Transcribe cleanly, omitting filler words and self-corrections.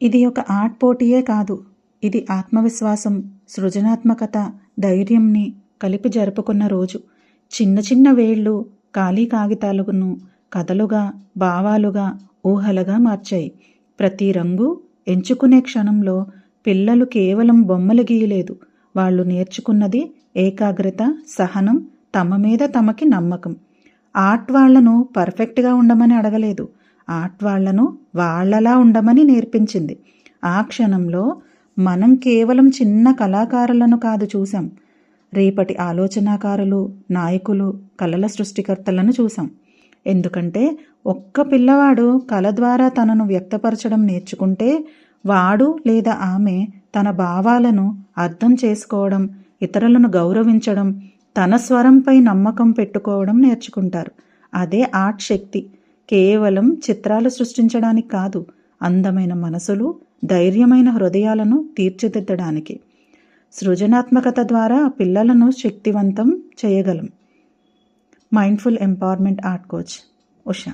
ఇది ఒక ఆర్ట్ పోటీయే కాదు, ఇది ఆత్మవిశ్వాసం, సృజనాత్మకత, ధైర్యంని కలిపి జరుపుకున్న రోజు. చిన్న చిన్న వేళ్ళు ఖాళీ కాగితాలను కథలుగా, భావాలుగా, ఊహలుగా మార్చాయి. ప్రతి రంగు ఎంచుకునే క్షణంలో పిల్లలు కేవలం బొమ్మలు గీయలేదు, వాళ్ళు నేర్చుకున్నది ఏకాగ్రత, సహనం, తమ మీద తమకి నమ్మకం. ఆర్ట్ వాళ్లను పర్ఫెక్ట్గా ఉండమని అడగలేదు, ఆర్ట్ వాళ్లను వాళ్లలా ఉండమని నేర్పించింది. ఆ క్షణంలో మనం కేవలం చిన్న కళాకారులను కాదు చూసాం, రేపటి ఆలోచనాకారులు, నాయకులు, కళల సృష్టికర్తలను చూసాం. ఎందుకంటే ఒక్క పిల్లవాడు కళ ద్వారా తనను వ్యక్తపరచడం నేర్చుకుంటే వాడు లేదా ఆమె తన భావాలను అర్థం చేసుకోవడం, ఇతరులను గౌరవించడం, తన స్వరంపై నమ్మకం పెట్టుకోవడం నేర్చుకుంటారు. అదే ఆర్ట్ శక్తి. కేవలం చిత్రాలు సృష్టించడానికి కాదు, అందమైన మనసులు, ధైర్యమైన హృదయాలను తీర్చిదిద్దడానికి. సృజనాత్మకత ద్వారా పిల్లలను శక్తివంతం చేయగలం. Mindful empowerment art coach Usha.